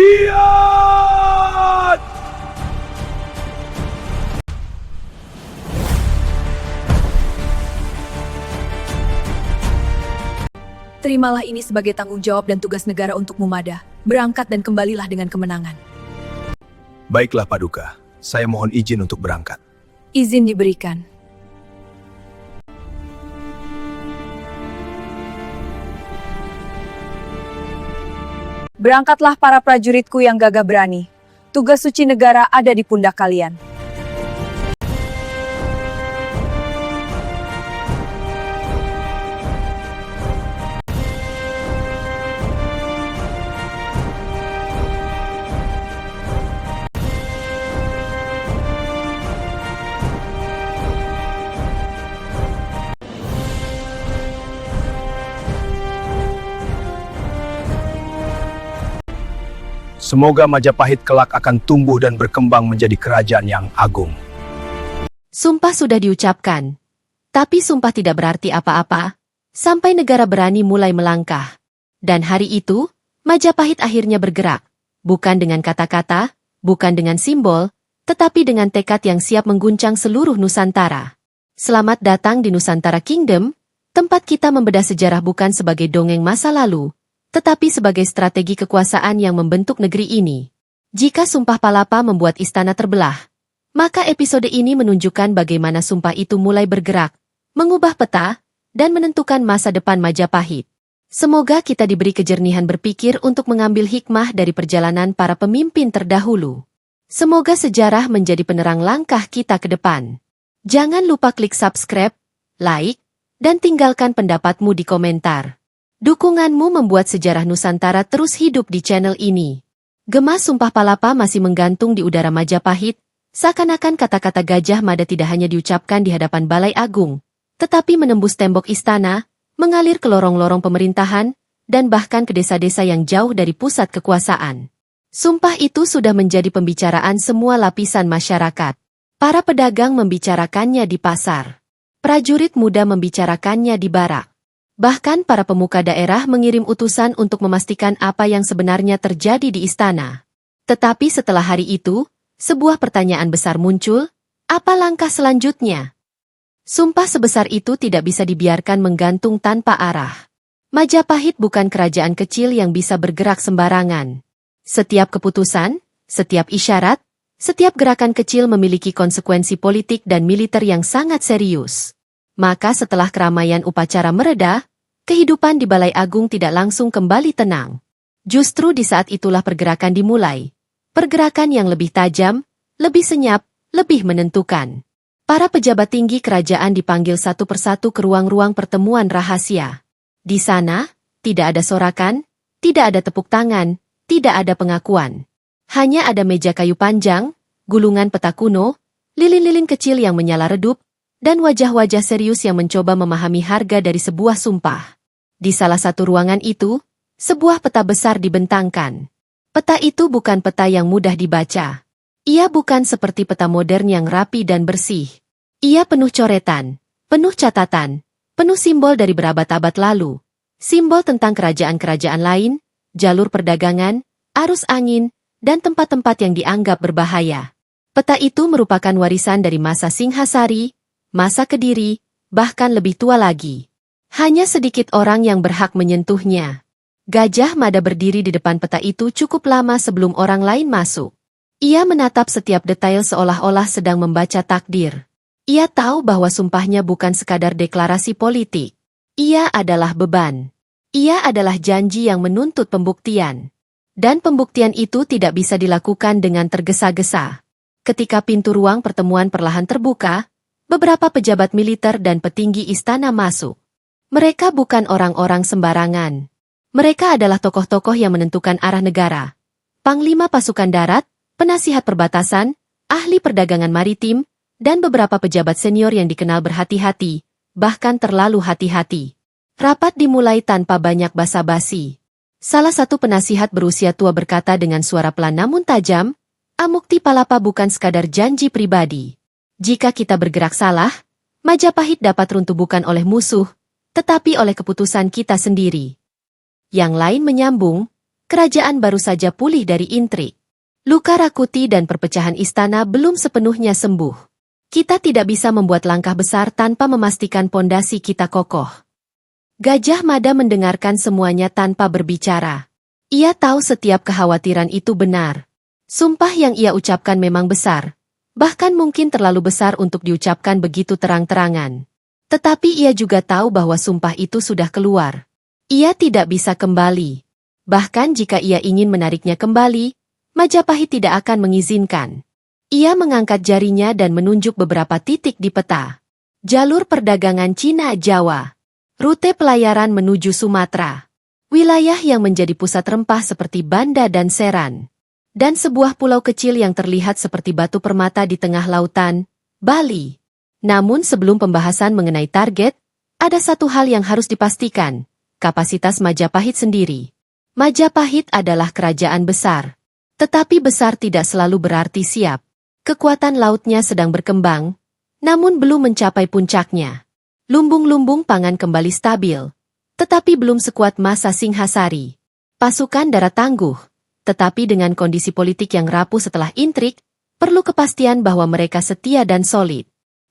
Kiat! Terimalah ini sebagai tanggung jawab dan tugas negara untuk Mumada. Berangkat dan kembalilah dengan kemenangan. Baiklah Paduka, saya mohon izin untuk berangkat. Izin diberikan. Berangkatlah para prajuritku yang gagah berani. Tugas suci negara ada di pundak kalian. Semoga Majapahit kelak akan tumbuh dan berkembang menjadi kerajaan yang agung. Sumpah sudah diucapkan. Tapi sumpah tidak berarti apa-apa, sampai negara berani mulai melangkah. Dan hari itu, Majapahit akhirnya bergerak. Bukan dengan kata-kata, bukan dengan simbol, tetapi dengan tekad yang siap mengguncang seluruh Nusantara. Selamat datang di Nusantara Kingdom, tempat kita membedah sejarah bukan sebagai dongeng masa lalu, tetapi sebagai strategi kekuasaan yang membentuk negeri ini. Jika Sumpah Palapa membuat istana terbelah, maka episode ini menunjukkan bagaimana sumpah itu mulai bergerak, mengubah peta, dan menentukan masa depan Majapahit. Semoga kita diberi kejernihan berpikir untuk mengambil hikmah dari perjalanan para pemimpin terdahulu. Semoga sejarah menjadi penerang langkah kita ke depan. Jangan lupa klik subscribe, like, dan tinggalkan pendapatmu di komentar. Dukunganmu membuat sejarah Nusantara terus hidup di channel ini. Gema Sumpah Palapa masih menggantung di udara Majapahit, seakan-akan kata-kata Gajah Mada tidak hanya diucapkan di hadapan Balai Agung, tetapi menembus tembok istana, mengalir ke lorong-lorong pemerintahan, dan bahkan ke desa-desa yang jauh dari pusat kekuasaan. Sumpah itu sudah menjadi pembicaraan semua lapisan masyarakat. Para pedagang membicarakannya di pasar. Prajurit muda membicarakannya di barak. Bahkan para pemuka daerah mengirim utusan untuk memastikan apa yang sebenarnya terjadi di istana. Tetapi setelah hari itu, sebuah pertanyaan besar muncul, apa langkah selanjutnya? Sumpah sebesar itu tidak bisa dibiarkan menggantung tanpa arah. Majapahit bukan kerajaan kecil yang bisa bergerak sembarangan. Setiap keputusan, setiap isyarat, setiap gerakan kecil memiliki konsekuensi politik dan militer yang sangat serius. Maka setelah keramaian upacara mereda, kehidupan di Balai Agung tidak langsung kembali tenang. Justru di saat itulah pergerakan dimulai. Pergerakan yang lebih tajam, lebih senyap, lebih menentukan. Para pejabat tinggi kerajaan dipanggil satu persatu ke ruang-ruang pertemuan rahasia. Di sana, tidak ada sorakan, tidak ada tepuk tangan, tidak ada pengakuan. Hanya ada meja kayu panjang, gulungan peta kuno, lilin-lilin kecil yang menyala redup, dan wajah-wajah serius yang mencoba memahami harga dari sebuah sumpah. Di salah satu ruangan itu, sebuah peta besar dibentangkan. Peta itu bukan peta yang mudah dibaca. Ia bukan seperti peta modern yang rapi dan bersih. Ia penuh coretan, penuh catatan, penuh simbol dari berabad-abad lalu. Simbol tentang kerajaan-kerajaan lain, jalur perdagangan, arus angin, dan tempat-tempat yang dianggap berbahaya. Peta itu merupakan warisan dari masa Singhasari, masa Kediri, bahkan lebih tua lagi. Hanya sedikit orang yang berhak menyentuhnya. Gajah Mada berdiri di depan peta itu cukup lama sebelum orang lain masuk. Ia menatap setiap detail seolah-olah sedang membaca takdir. Ia tahu bahwa sumpahnya bukan sekadar deklarasi politik. Ia adalah beban. Ia adalah janji yang menuntut pembuktian. Dan pembuktian itu tidak bisa dilakukan dengan tergesa-gesa. Ketika pintu ruang pertemuan perlahan terbuka, beberapa pejabat militer dan petinggi istana masuk. Mereka bukan orang-orang sembarangan. Mereka adalah tokoh-tokoh yang menentukan arah negara. Panglima pasukan darat, penasihat perbatasan, ahli perdagangan maritim, dan beberapa pejabat senior yang dikenal berhati-hati, bahkan terlalu hati-hati. Rapat dimulai tanpa banyak basa-basi. Salah satu penasihat berusia tua berkata dengan suara pelan namun tajam, Amukti Palapa bukan sekadar janji pribadi. Jika kita bergerak salah, Majapahit dapat runtuh bukan oleh musuh, tetapi oleh keputusan kita sendiri. Yang lain menyambung, Kerajaan baru saja pulih dari intrik. Luka Rakuti dan perpecahan istana belum sepenuhnya sembuh. Kita tidak bisa membuat langkah besar tanpa memastikan pondasi kita kokoh. Gajah Mada mendengarkan semuanya tanpa berbicara. Ia tahu setiap kekhawatiran itu benar. Sumpah yang ia ucapkan memang besar. Bahkan mungkin terlalu besar untuk diucapkan begitu terang-terangan. Tetapi ia juga tahu bahwa sumpah itu sudah keluar. Ia tidak bisa kembali. Bahkan jika ia ingin menariknya kembali, Majapahit tidak akan mengizinkan. Ia mengangkat jarinya dan menunjuk beberapa titik di peta. Jalur perdagangan Cina-Jawa. Rute pelayaran menuju Sumatera. Wilayah yang menjadi pusat rempah seperti Banda dan Seran. Dan sebuah pulau kecil yang terlihat seperti batu permata di tengah lautan, Bali. Namun sebelum pembahasan mengenai target, ada satu hal yang harus dipastikan, kapasitas Majapahit sendiri. Majapahit adalah kerajaan besar. Tetapi besar tidak selalu berarti siap. Kekuatan lautnya sedang berkembang, namun belum mencapai puncaknya. Lumbung-lumbung pangan kembali stabil, tetapi belum sekuat masa Singhasari. Pasukan darat tangguh, tetapi dengan kondisi politik yang rapuh setelah intrik, perlu kepastian bahwa mereka setia dan solid.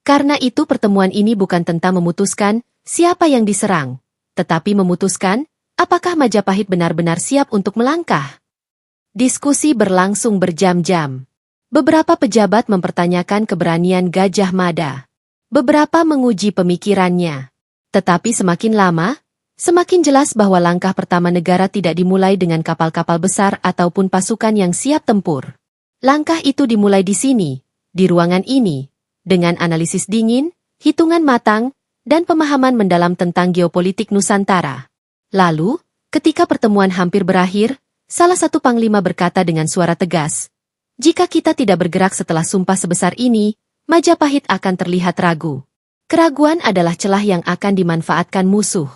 Karena itu pertemuan ini bukan tentang memutuskan siapa yang diserang, tetapi memutuskan apakah Majapahit benar-benar siap untuk melangkah. Diskusi berlangsung berjam-jam. Beberapa pejabat mempertanyakan keberanian Gajah Mada. Beberapa menguji pemikirannya. Tetapi semakin lama, semakin jelas bahwa langkah pertama negara tidak dimulai dengan kapal-kapal besar ataupun pasukan yang siap tempur. Langkah itu dimulai di sini, di ruangan ini, dengan analisis dingin, hitungan matang, dan pemahaman mendalam tentang geopolitik Nusantara. Lalu, ketika pertemuan hampir berakhir, salah satu panglima berkata dengan suara tegas, "Jika kita tidak bergerak setelah sumpah sebesar ini, Majapahit akan terlihat ragu. Keraguan adalah celah yang akan dimanfaatkan musuh."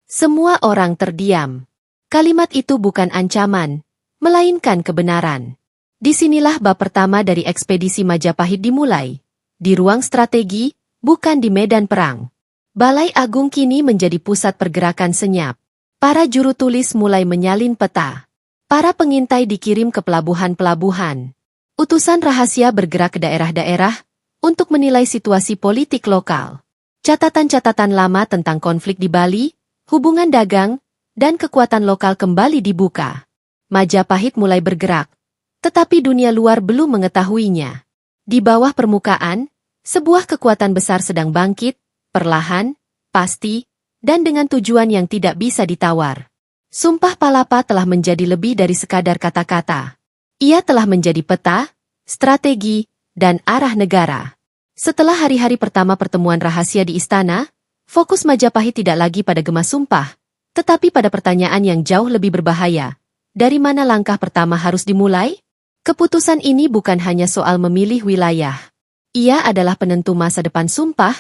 Semua orang terdiam. Kalimat itu bukan ancaman, melainkan kebenaran. Disinilah bab pertama dari ekspedisi Majapahit dimulai. Di ruang strategi, bukan di medan perang. Balai Agung kini menjadi pusat pergerakan senyap. Para juru tulis mulai menyalin peta. Para pengintai dikirim ke pelabuhan-pelabuhan. Utusan rahasia bergerak ke daerah-daerah untuk menilai situasi politik lokal. Catatan-catatan lama tentang konflik di Bali, hubungan dagang, dan kekuatan lokal kembali dibuka. Majapahit mulai bergerak, tetapi dunia luar belum mengetahuinya. Di bawah permukaan, sebuah kekuatan besar sedang bangkit, perlahan, pasti, dan dengan tujuan yang tidak bisa ditawar. Sumpah Palapa telah menjadi lebih dari sekadar kata-kata. Ia telah menjadi peta, strategi, dan arah negara. Setelah hari-hari pertama pertemuan rahasia di istana, fokus Majapahit tidak lagi pada gema sumpah, tetapi pada pertanyaan yang jauh lebih berbahaya. Dari mana langkah pertama harus dimulai? Keputusan ini bukan hanya soal memilih wilayah. Ia adalah penentu masa depan sumpah,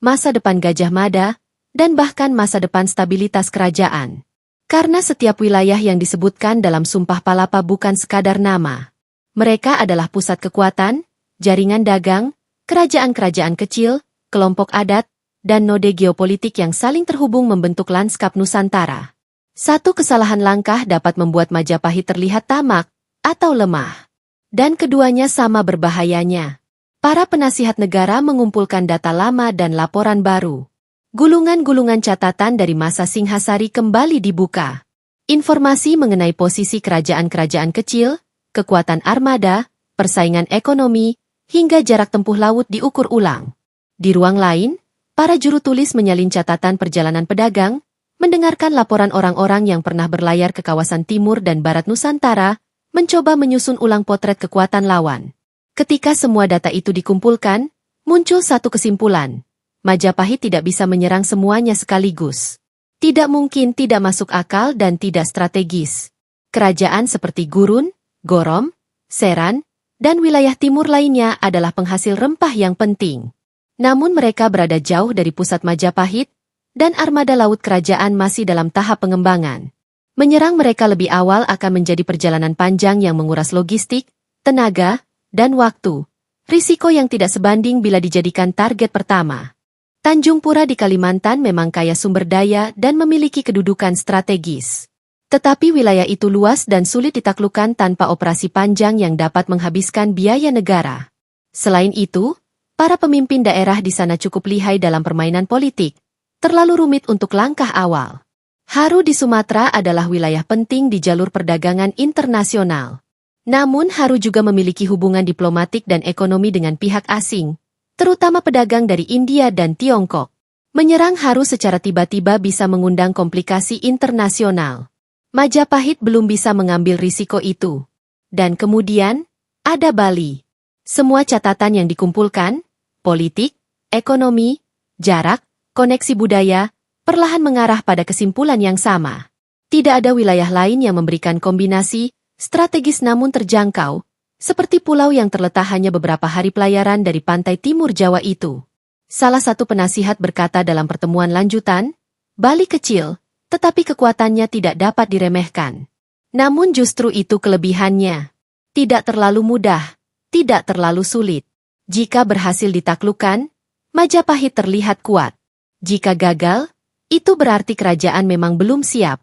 masa depan Gajah Mada, dan bahkan masa depan stabilitas kerajaan. Karena setiap wilayah yang disebutkan dalam Sumpah Palapa bukan sekadar nama. Mereka adalah pusat kekuatan, jaringan dagang, kerajaan-kerajaan kecil, kelompok adat, dan node geopolitik yang saling terhubung membentuk lanskap Nusantara. Satu kesalahan langkah dapat membuat Majapahit terlihat tamak atau lemah. Dan keduanya sama berbahayanya. Para penasihat negara mengumpulkan data lama dan laporan baru. Gulungan-gulungan catatan dari masa Singhasari kembali dibuka. Informasi mengenai posisi kerajaan-kerajaan kecil, kekuatan armada, persaingan ekonomi, hingga jarak tempuh laut diukur ulang. Di ruang lain, para juru tulis menyalin catatan perjalanan pedagang, mendengarkan laporan orang-orang yang pernah berlayar ke kawasan timur dan barat Nusantara, mencoba menyusun ulang potret kekuatan lawan. Ketika semua data itu dikumpulkan, muncul satu kesimpulan. Majapahit tidak bisa menyerang semuanya sekaligus. Tidak mungkin, tidak masuk akal dan tidak strategis. Kerajaan seperti Gurun, Gorom, Seran, dan wilayah timur lainnya adalah penghasil rempah yang penting. Namun mereka berada jauh dari pusat Majapahit, dan armada laut kerajaan masih dalam tahap pengembangan. Menyerang mereka lebih awal akan menjadi perjalanan panjang yang menguras logistik, tenaga, dan waktu. Risiko yang tidak sebanding bila dijadikan target pertama. Tanjung Pura di Kalimantan memang kaya sumber daya dan memiliki kedudukan strategis. Tetapi wilayah itu luas dan sulit ditaklukkan tanpa operasi panjang yang dapat menghabiskan biaya negara. Selain itu, para pemimpin daerah di sana cukup lihai dalam permainan politik, terlalu rumit untuk langkah awal. Haru di Sumatera adalah wilayah penting di jalur perdagangan internasional. Namun Haru juga memiliki hubungan diplomatik dan ekonomi dengan pihak asing, terutama pedagang dari India dan Tiongkok. Menyerang Haru secara tiba-tiba bisa mengundang komplikasi internasional. Majapahit belum bisa mengambil risiko itu. Dan kemudian, ada Bali. Semua catatan yang dikumpulkan, politik, ekonomi, jarak, koneksi budaya, perlahan mengarah pada kesimpulan yang sama. Tidak ada wilayah lain yang memberikan kombinasi, strategis namun terjangkau, seperti pulau yang terletak hanya beberapa hari pelayaran dari pantai timur Jawa itu. Salah satu penasihat berkata dalam pertemuan lanjutan, Bali kecil, tetapi kekuatannya tidak dapat diremehkan. Namun justru itu kelebihannya. Tidak terlalu mudah, tidak terlalu sulit. Jika berhasil ditaklukkan, Majapahit terlihat kuat. Jika gagal, itu berarti kerajaan memang belum siap.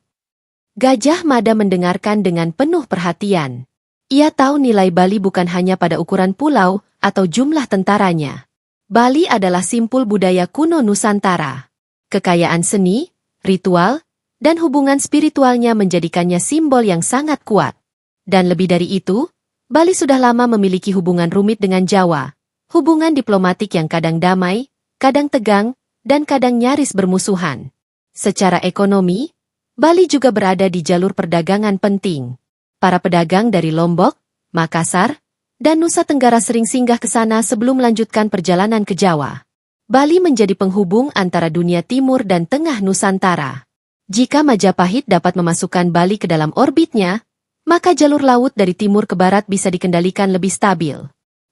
Gajah Mada mendengarkan dengan penuh perhatian. Ia tahu nilai Bali bukan hanya pada ukuran pulau atau jumlah tentaranya. Bali adalah simpul budaya kuno Nusantara. Kekayaan seni, ritual, dan hubungan spiritualnya menjadikannya simbol yang sangat kuat. Dan lebih dari itu, Bali sudah lama memiliki hubungan rumit dengan Jawa, hubungan diplomatik yang kadang damai, kadang tegang, dan kadang nyaris bermusuhan. Secara ekonomi, Bali juga berada di jalur perdagangan penting. Para pedagang dari Lombok, Makassar, dan Nusa Tenggara sering singgah ke sana sebelum melanjutkan perjalanan ke Jawa. Bali menjadi penghubung antara dunia timur dan tengah Nusantara. Jika Majapahit dapat memasukkan Bali ke dalam orbitnya, maka jalur laut dari timur ke barat bisa dikendalikan lebih stabil.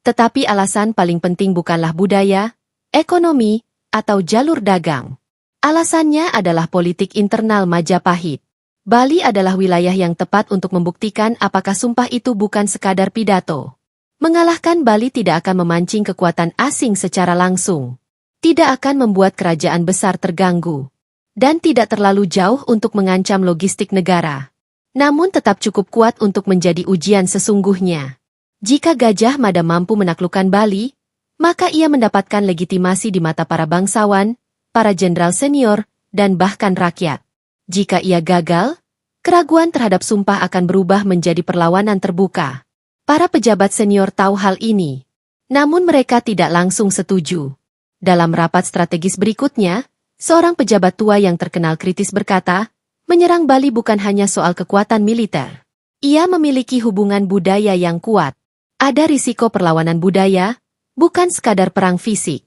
Tetapi alasan paling penting bukanlah budaya, ekonomi, atau jalur dagang. Alasannya adalah politik internal Majapahit. Bali adalah wilayah yang tepat untuk membuktikan apakah sumpah itu bukan sekadar pidato. Mengalahkan Bali tidak akan memancing kekuatan asing secara langsung. Tidak akan membuat kerajaan besar terganggu. Dan tidak terlalu jauh untuk mengancam logistik negara. Namun tetap cukup kuat untuk menjadi ujian sesungguhnya. Jika Gajah Mada mampu menaklukkan Bali, maka ia mendapatkan legitimasi di mata para bangsawan, para jenderal senior, dan bahkan rakyat. Jika ia gagal, keraguan terhadap sumpah akan berubah menjadi perlawanan terbuka. Para pejabat senior tahu hal ini. Namun mereka tidak langsung setuju. Dalam rapat strategis berikutnya, seorang pejabat tua yang terkenal kritis berkata, menyerang Bali bukan hanya soal kekuatan militer. Ia memiliki hubungan budaya yang kuat. Ada risiko perlawanan budaya, bukan sekadar perang fisik.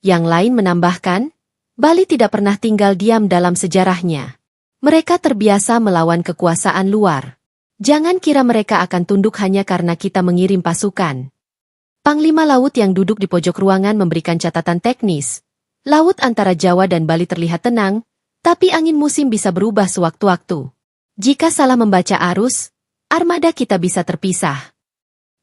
Yang lain menambahkan, Bali tidak pernah tinggal diam dalam sejarahnya. Mereka terbiasa melawan kekuasaan luar. Jangan kira mereka akan tunduk hanya karena kita mengirim pasukan. Panglima Laut yang duduk di pojok ruangan memberikan catatan teknis. Laut antara Jawa dan Bali terlihat tenang, tapi angin musim bisa berubah sewaktu-waktu. Jika salah membaca arus, armada kita bisa terpisah.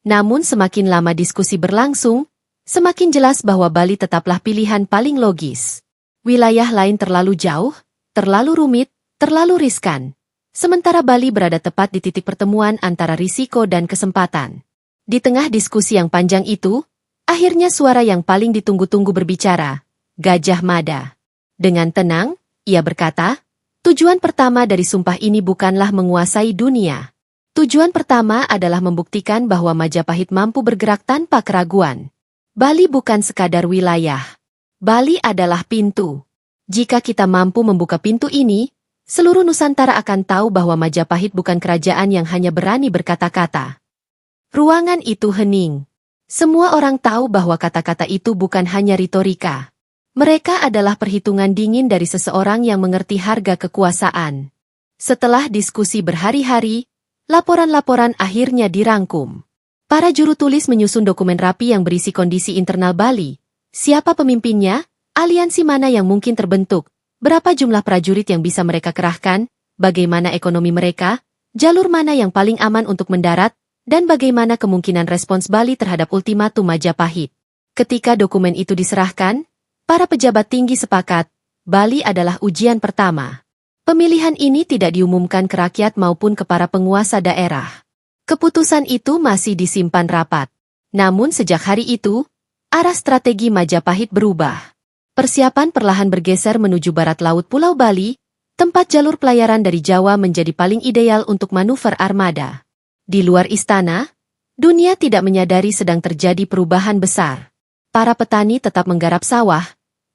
Namun semakin lama diskusi berlangsung, semakin jelas bahwa Bali tetaplah pilihan paling logis. Wilayah lain terlalu jauh, terlalu rumit, terlalu riskan. Sementara Bali berada tepat di titik pertemuan antara risiko dan kesempatan. Di tengah diskusi yang panjang itu, akhirnya suara yang paling ditunggu-tunggu berbicara. Gajah Mada. Dengan tenang, ia berkata, tujuan pertama dari sumpah ini bukanlah menguasai dunia. Tujuan pertama adalah membuktikan bahwa Majapahit mampu bergerak tanpa keraguan. Bali bukan sekadar wilayah. Bali adalah pintu. Jika kita mampu membuka pintu ini, seluruh Nusantara akan tahu bahwa Majapahit bukan kerajaan yang hanya berani berkata-kata. Ruangan itu hening. Semua orang tahu bahwa kata-kata itu bukan hanya retorika. Mereka adalah perhitungan dingin dari seseorang yang mengerti harga kekuasaan. Setelah diskusi berhari-hari, laporan-laporan akhirnya dirangkum. Para juru tulis menyusun dokumen rapi yang berisi kondisi internal Bali. Siapa pemimpinnya, aliansi mana yang mungkin terbentuk, berapa jumlah prajurit yang bisa mereka kerahkan, bagaimana ekonomi mereka, jalur mana yang paling aman untuk mendarat, dan bagaimana kemungkinan respons Bali terhadap ultimatum Majapahit. Ketika dokumen itu diserahkan, para pejabat tinggi sepakat, Bali adalah ujian pertama. Pemilihan ini tidak diumumkan ke rakyat maupun ke para penguasa daerah. Keputusan itu masih disimpan rapat. Namun sejak hari itu, arah strategi Majapahit berubah. Persiapan perlahan bergeser menuju barat laut Pulau Bali, tempat jalur pelayaran dari Jawa menjadi paling ideal untuk manuver armada. Di luar istana, dunia tidak menyadari sedang terjadi perubahan besar. Para petani tetap menggarap sawah,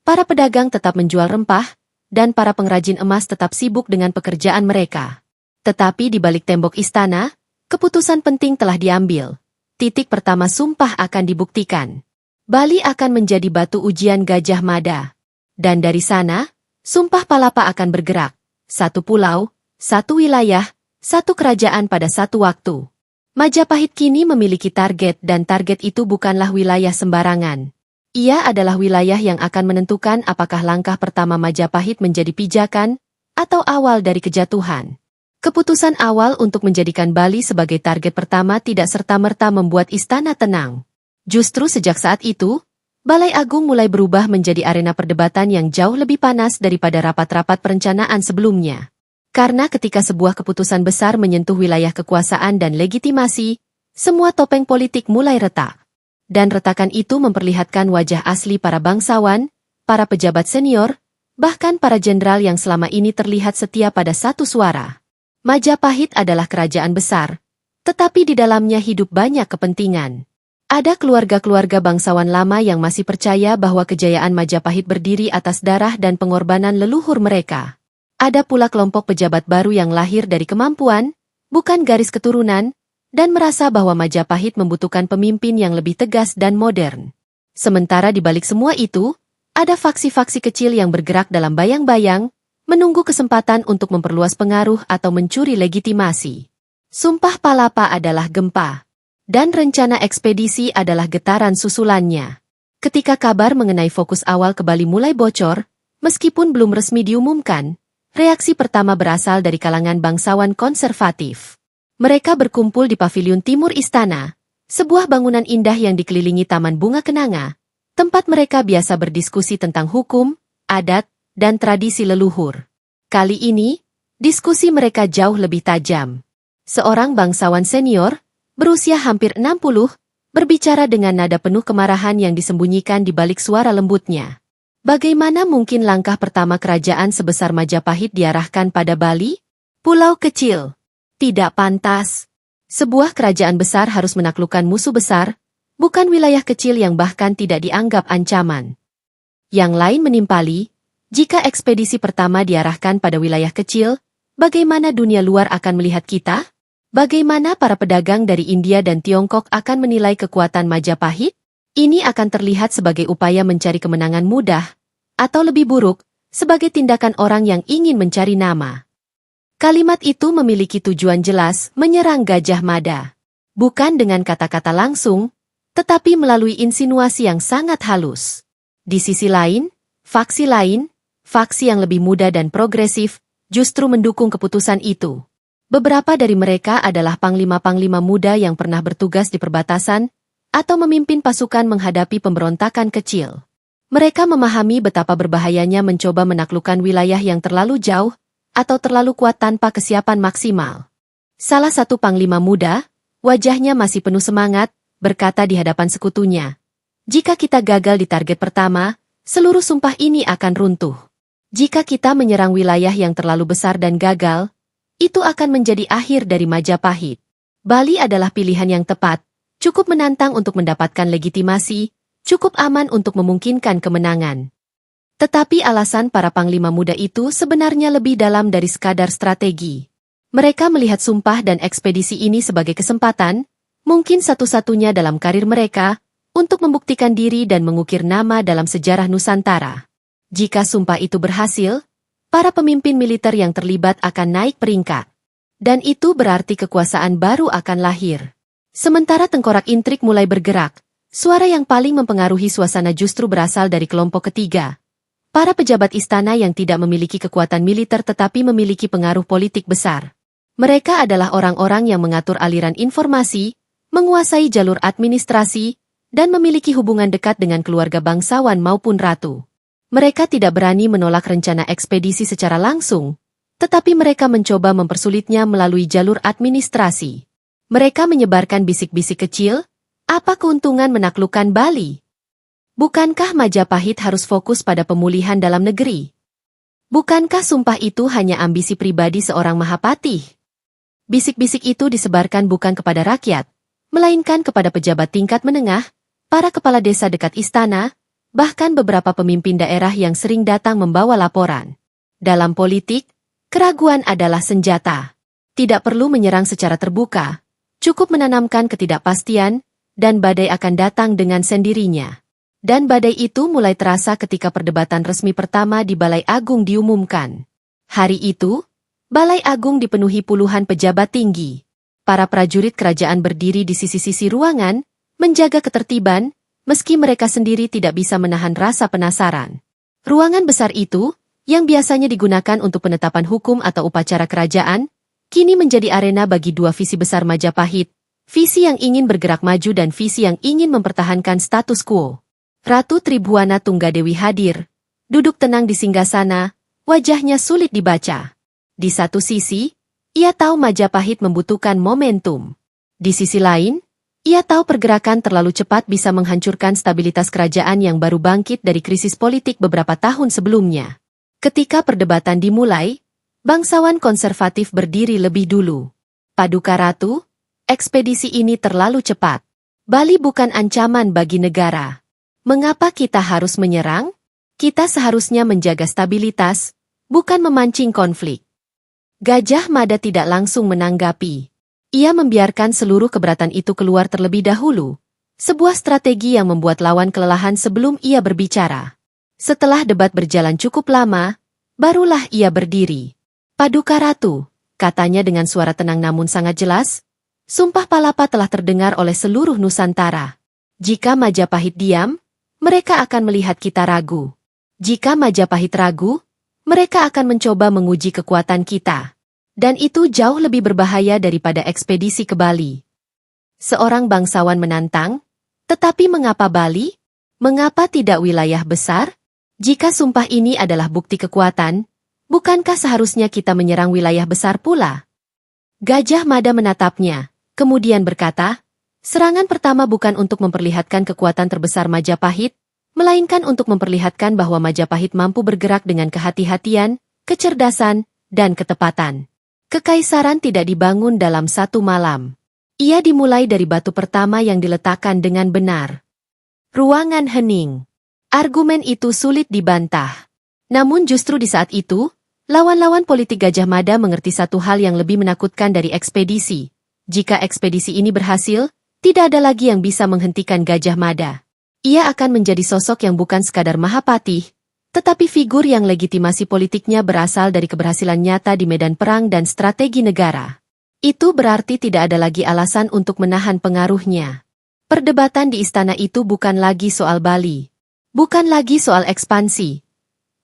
para pedagang tetap menjual rempah, dan para pengrajin emas tetap sibuk dengan pekerjaan mereka. Tetapi di balik tembok istana, keputusan penting telah diambil. Titik pertama sumpah akan dibuktikan. Bali akan menjadi batu ujian Gajah Mada. Dan dari sana, Sumpah Palapa akan bergerak. Satu pulau, satu wilayah, satu kerajaan pada satu waktu. Majapahit kini memiliki target dan target itu bukanlah wilayah sembarangan. Ia adalah wilayah yang akan menentukan apakah langkah pertama Majapahit menjadi pijakan atau awal dari kejatuhan. Keputusan awal untuk menjadikan Bali sebagai target pertama tidak serta-merta membuat istana tenang. Justru sejak saat itu, Balai Agung mulai berubah menjadi arena perdebatan yang jauh lebih panas daripada rapat-rapat perencanaan sebelumnya. Karena ketika sebuah keputusan besar menyentuh wilayah kekuasaan dan legitimasi, semua topeng politik mulai retak. Dan retakan itu memperlihatkan wajah asli para bangsawan, para pejabat senior, bahkan para jenderal yang selama ini terlihat setia pada satu suara. Majapahit adalah kerajaan besar, tetapi di dalamnya hidup banyak kepentingan. Ada keluarga-keluarga bangsawan lama yang masih percaya bahwa kejayaan Majapahit berdiri atas darah dan pengorbanan leluhur mereka. Ada pula kelompok pejabat baru yang lahir dari kemampuan, bukan garis keturunan, dan merasa bahwa Majapahit membutuhkan pemimpin yang lebih tegas dan modern. Sementara di balik semua itu, ada faksi-faksi kecil yang bergerak dalam bayang-bayang, menunggu kesempatan untuk memperluas pengaruh atau mencuri legitimasi. Sumpah Palapa adalah gempa, dan rencana ekspedisi adalah getaran susulannya. Ketika kabar mengenai fokus awal ke Bali mulai bocor, meskipun belum resmi diumumkan, reaksi pertama berasal dari kalangan bangsawan konservatif. Mereka berkumpul di paviliun timur istana, sebuah bangunan indah yang dikelilingi taman bunga kenanga, tempat mereka biasa berdiskusi tentang hukum, adat, dan tradisi leluhur. Kali ini, diskusi mereka jauh lebih tajam. Seorang bangsawan senior, berusia hampir 60, berbicara dengan nada penuh kemarahan yang disembunyikan di balik suara lembutnya. Bagaimana mungkin langkah pertama kerajaan sebesar Majapahit diarahkan pada Bali? Pulau kecil. Tidak pantas. Sebuah kerajaan besar harus menaklukkan musuh besar, bukan wilayah kecil yang bahkan tidak dianggap ancaman. Yang lain menimpali, jika ekspedisi pertama diarahkan pada wilayah kecil, bagaimana dunia luar akan melihat kita? Bagaimana para pedagang dari India dan Tiongkok akan menilai kekuatan Majapahit? Ini akan terlihat sebagai upaya mencari kemenangan mudah, atau lebih buruk, sebagai tindakan orang yang ingin mencari nama. Kalimat itu memiliki tujuan jelas, menyerang Gajah Mada. Bukan dengan kata-kata langsung, tetapi melalui insinuasi yang sangat halus. Di sisi lain, faksi yang lebih muda dan progresif, justru mendukung keputusan itu. Beberapa dari mereka adalah panglima-panglima muda yang pernah bertugas di perbatasan, atau memimpin pasukan menghadapi pemberontakan kecil. Mereka memahami betapa berbahayanya mencoba menaklukkan wilayah yang terlalu jauh, atau terlalu kuat tanpa kesiapan maksimal. Salah satu panglima muda, wajahnya masih penuh semangat, berkata di hadapan sekutunya, "Jika kita gagal di target pertama, seluruh sumpah ini akan runtuh. Jika kita menyerang wilayah yang terlalu besar dan gagal, itu akan menjadi akhir dari Majapahit." Bali adalah pilihan yang tepat, cukup menantang untuk mendapatkan legitimasi, cukup aman untuk memungkinkan kemenangan. Tetapi alasan para panglima muda itu sebenarnya lebih dalam dari sekadar strategi. Mereka melihat sumpah dan ekspedisi ini sebagai kesempatan, mungkin satu-satunya dalam karir mereka, untuk membuktikan diri dan mengukir nama dalam sejarah Nusantara. Jika sumpah itu berhasil, para pemimpin militer yang terlibat akan naik peringkat. Dan itu berarti kekuasaan baru akan lahir. Sementara tengkorak intrik mulai bergerak, suara yang paling mempengaruhi suasana justru berasal dari kelompok ketiga. Para pejabat istana yang tidak memiliki kekuatan militer tetapi memiliki pengaruh politik besar. Mereka adalah orang-orang yang mengatur aliran informasi, menguasai jalur administrasi, dan memiliki hubungan dekat dengan keluarga bangsawan maupun ratu. Mereka tidak berani menolak rencana ekspedisi secara langsung, tetapi mereka mencoba mempersulitnya melalui jalur administrasi. Mereka menyebarkan bisik-bisik kecil, apa keuntungan menaklukkan Bali? Bukankah Majapahit harus fokus pada pemulihan dalam negeri? Bukankah sumpah itu hanya ambisi pribadi seorang Mahapatih? Bisik-bisik itu disebarkan bukan kepada rakyat, melainkan kepada pejabat tingkat menengah, para kepala desa dekat istana, bahkan beberapa pemimpin daerah yang sering datang membawa laporan. Dalam politik, keraguan adalah senjata. Tidak perlu menyerang secara terbuka, cukup menanamkan ketidakpastian, dan badai akan datang dengan sendirinya. Dan badai itu mulai terasa ketika perdebatan resmi pertama di Balai Agung diumumkan. Hari itu, Balai Agung dipenuhi puluhan pejabat tinggi. Para prajurit kerajaan berdiri di sisi-sisi ruangan, menjaga ketertiban, meski mereka sendiri tidak bisa menahan rasa penasaran. Ruangan besar itu, yang biasanya digunakan untuk penetapan hukum atau upacara kerajaan, kini menjadi arena bagi dua visi besar Majapahit, visi yang ingin bergerak maju dan visi yang ingin mempertahankan status quo. Ratu Tribhuwana Tunggadewi hadir, duduk tenang di singgasana, wajahnya sulit dibaca. Di satu sisi, ia tahu Majapahit membutuhkan momentum. Di sisi lain, ia tahu pergerakan terlalu cepat bisa menghancurkan stabilitas kerajaan yang baru bangkit dari krisis politik beberapa tahun sebelumnya. Ketika perdebatan dimulai, bangsawan konservatif berdiri lebih dulu. Paduka Ratu, ekspedisi ini terlalu cepat. Bali bukan ancaman bagi negara. Mengapa kita harus menyerang? Kita seharusnya menjaga stabilitas, bukan memancing konflik. Gajah Mada tidak langsung menanggapi. Ia membiarkan seluruh keberatan itu keluar terlebih dahulu. Sebuah strategi yang membuat lawan kelelahan sebelum ia berbicara. Setelah debat berjalan cukup lama, barulah ia berdiri. Paduka Ratu, katanya dengan suara tenang namun sangat jelas, sumpah Palapa telah terdengar oleh seluruh Nusantara. Jika Majapahit diam, mereka akan melihat kita ragu. Jika Majapahit ragu, mereka akan mencoba menguji kekuatan kita. Dan itu jauh lebih berbahaya daripada ekspedisi ke Bali. Seorang bangsawan menantang, tetapi mengapa Bali? Mengapa tidak wilayah besar? Jika sumpah ini adalah bukti kekuatan, bukankah seharusnya kita menyerang wilayah besar pula? Gajah Mada menatapnya, kemudian berkata, serangan pertama bukan untuk memperlihatkan kekuatan terbesar Majapahit, melainkan untuk memperlihatkan bahwa Majapahit mampu bergerak dengan kehati-hatian, kecerdasan, dan ketepatan. Kekaisaran tidak dibangun dalam satu malam. Ia dimulai dari batu pertama yang diletakkan dengan benar. Ruangan hening. Argumen itu sulit dibantah. Namun justru di saat itu, lawan-lawan politik Gajah Mada mengerti satu hal yang lebih menakutkan dari ekspedisi. Jika ekspedisi ini berhasil, tidak ada lagi yang bisa menghentikan Gajah Mada. Ia akan menjadi sosok yang bukan sekadar Mahapatih, tetapi figur yang legitimasi politiknya berasal dari keberhasilan nyata di medan perang dan strategi negara. Itu berarti tidak ada lagi alasan untuk menahan pengaruhnya. Perdebatan di istana itu bukan lagi soal Bali. Bukan lagi soal ekspansi,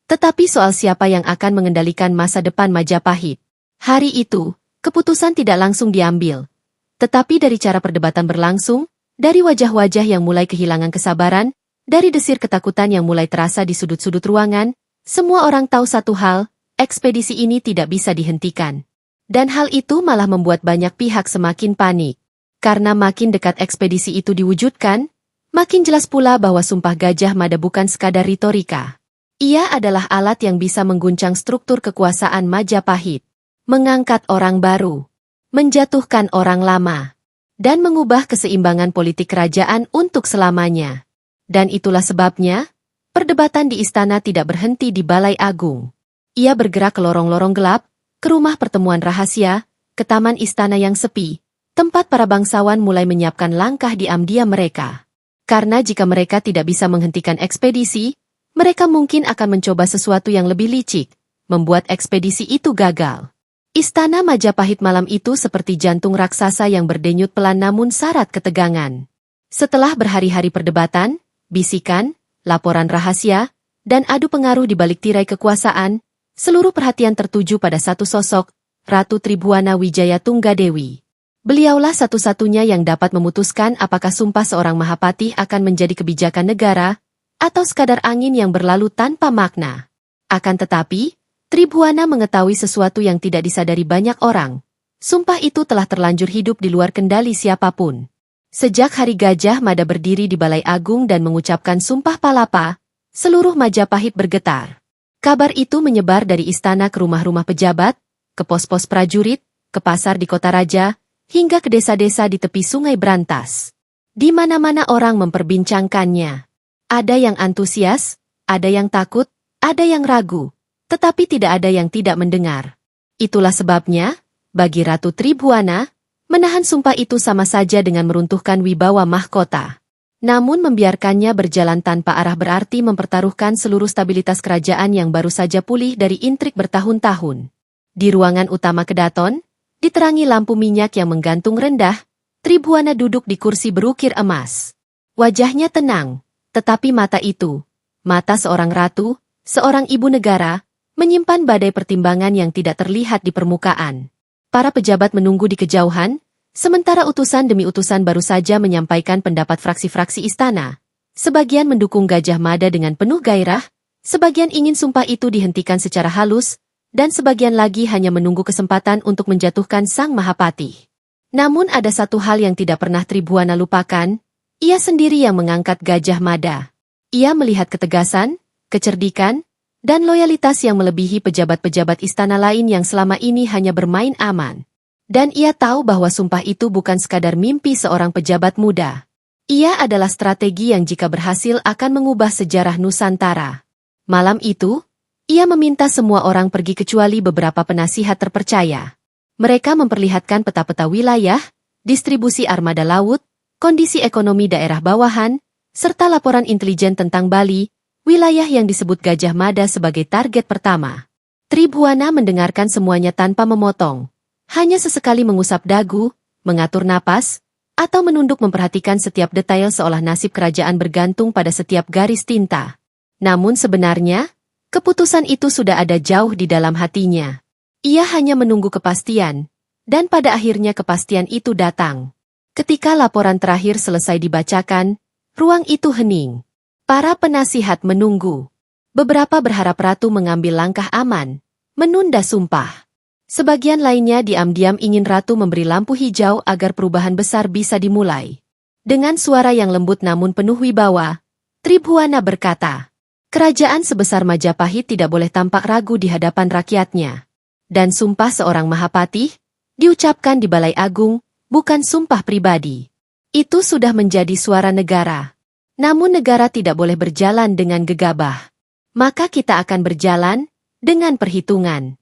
tetapi soal siapa yang akan mengendalikan masa depan Majapahit. Hari itu, keputusan tidak langsung diambil. Tetapi dari cara perdebatan berlangsung, dari wajah-wajah yang mulai kehilangan kesabaran, dari desir ketakutan yang mulai terasa di sudut-sudut ruangan, semua orang tahu satu hal, ekspedisi ini tidak bisa dihentikan. Dan hal itu malah membuat banyak pihak semakin panik. Karena makin dekat ekspedisi itu diwujudkan, makin jelas pula bahwa sumpah Gajah Mada bukan sekadar retorika. Ia adalah alat yang bisa mengguncang struktur kekuasaan Majapahit, mengangkat orang baru, menjatuhkan orang lama, dan mengubah keseimbangan politik kerajaan untuk selamanya. Dan itulah sebabnya, perdebatan di istana tidak berhenti di Balai Agung. Ia bergerak ke lorong-lorong gelap, ke rumah pertemuan rahasia, ke taman istana yang sepi, tempat para bangsawan mulai menyiapkan langkah diam-diam mereka. Karena jika mereka tidak bisa menghentikan ekspedisi, mereka mungkin akan mencoba sesuatu yang lebih licik, membuat ekspedisi itu gagal. Istana Majapahit malam itu seperti jantung raksasa yang berdenyut pelan namun syarat ketegangan. Setelah berhari-hari perdebatan, bisikan, laporan rahasia, dan adu pengaruh di balik tirai kekuasaan, seluruh perhatian tertuju pada satu sosok, Ratu Tribhuwana Wijaya Tunggadewi. Beliaulah satu-satunya yang dapat memutuskan apakah sumpah seorang Mahapatih akan menjadi kebijakan negara, atau sekadar angin yang berlalu tanpa makna. Akan tetapi, Tribhuwana mengetahui sesuatu yang tidak disadari banyak orang. Sumpah itu telah terlanjur hidup di luar kendali siapapun. Sejak hari Gajah Mada berdiri di Balai Agung dan mengucapkan Sumpah Palapa, seluruh Majapahit bergetar. Kabar itu menyebar dari istana ke rumah-rumah pejabat, ke pos-pos prajurit, ke pasar di kota raja, hingga ke desa-desa di tepi sungai Brantas. Di mana-mana orang memperbincangkannya. Ada yang antusias, ada yang takut, ada yang ragu, tetapi tidak ada yang tidak mendengar. Itulah sebabnya, bagi Ratu Tribhuwana, menahan sumpah itu sama saja dengan meruntuhkan wibawa mahkota. Namun membiarkannya berjalan tanpa arah berarti mempertaruhkan seluruh stabilitas kerajaan yang baru saja pulih dari intrik bertahun-tahun. Di ruangan utama Kedaton, diterangi lampu minyak yang menggantung rendah, Tribhuwana duduk di kursi berukir emas. Wajahnya tenang, tetapi mata itu, mata seorang ratu, seorang ibu negara, menyimpan badai pertimbangan yang tidak terlihat di permukaan. Para pejabat menunggu di kejauhan, sementara utusan demi utusan baru saja menyampaikan pendapat fraksi-fraksi istana. Sebagian mendukung Gajah Mada dengan penuh gairah, sebagian ingin sumpah itu dihentikan secara halus, dan sebagian lagi hanya menunggu kesempatan untuk menjatuhkan Sang Mahapati. Namun ada satu hal yang tidak pernah Tribhuwana lupakan, ia sendiri yang mengangkat Gajah Mada. Ia melihat ketegasan, kecerdikan, dan loyalitas yang melebihi pejabat-pejabat istana lain yang selama ini hanya bermain aman. Dan ia tahu bahwa sumpah itu bukan sekadar mimpi seorang pejabat muda. Ia adalah strategi yang jika berhasil akan mengubah sejarah Nusantara. Malam itu, ia meminta semua orang pergi kecuali beberapa penasihat terpercaya. Mereka memperlihatkan peta-peta wilayah, distribusi armada laut, kondisi ekonomi daerah bawahan, serta laporan intelijen tentang Bali, wilayah yang disebut Gajah Mada sebagai target pertama. Tribhuwana mendengarkan semuanya tanpa memotong. Hanya sesekali mengusap dagu, mengatur napas, atau menunduk memperhatikan setiap detail seolah nasib kerajaan bergantung pada setiap garis tinta. Namun sebenarnya, keputusan itu sudah ada jauh di dalam hatinya. Ia hanya menunggu kepastian, dan pada akhirnya kepastian itu datang. Ketika laporan terakhir selesai dibacakan, ruang itu hening. Para penasihat menunggu. Beberapa berharap ratu mengambil langkah aman, menunda sumpah. Sebagian lainnya diam-diam ingin ratu memberi lampu hijau agar perubahan besar bisa dimulai. Dengan suara yang lembut namun penuh wibawa, Tribhuwana berkata, kerajaan sebesar Majapahit tidak boleh tampak ragu di hadapan rakyatnya. Dan sumpah seorang Mahapati, diucapkan di Balai Agung, bukan sumpah pribadi. Itu sudah menjadi suara negara. Namun negara tidak boleh berjalan dengan gegabah. Maka kita akan berjalan dengan perhitungan.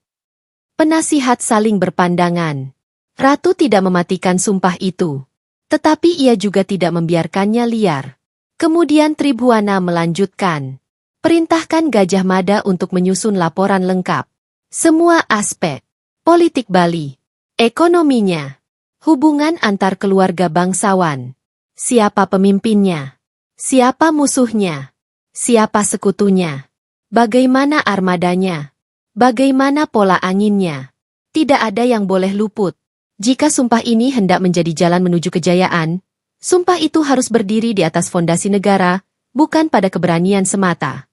Penasihat saling berpandangan. Ratu tidak mematikan sumpah itu. Tetapi ia juga tidak membiarkannya liar. Kemudian Tribhuwana melanjutkan. Perintahkan Gajah Mada untuk menyusun laporan lengkap. Semua aspek. Politik Bali. Ekonominya. Hubungan antar keluarga bangsawan. Siapa pemimpinnya? Siapa musuhnya? Siapa sekutunya? Bagaimana armadanya? Bagaimana pola anginnya? Tidak ada yang boleh luput. Jika sumpah ini hendak menjadi jalan menuju kejayaan, sumpah itu harus berdiri di atas fondasi negara, bukan pada keberanian semata.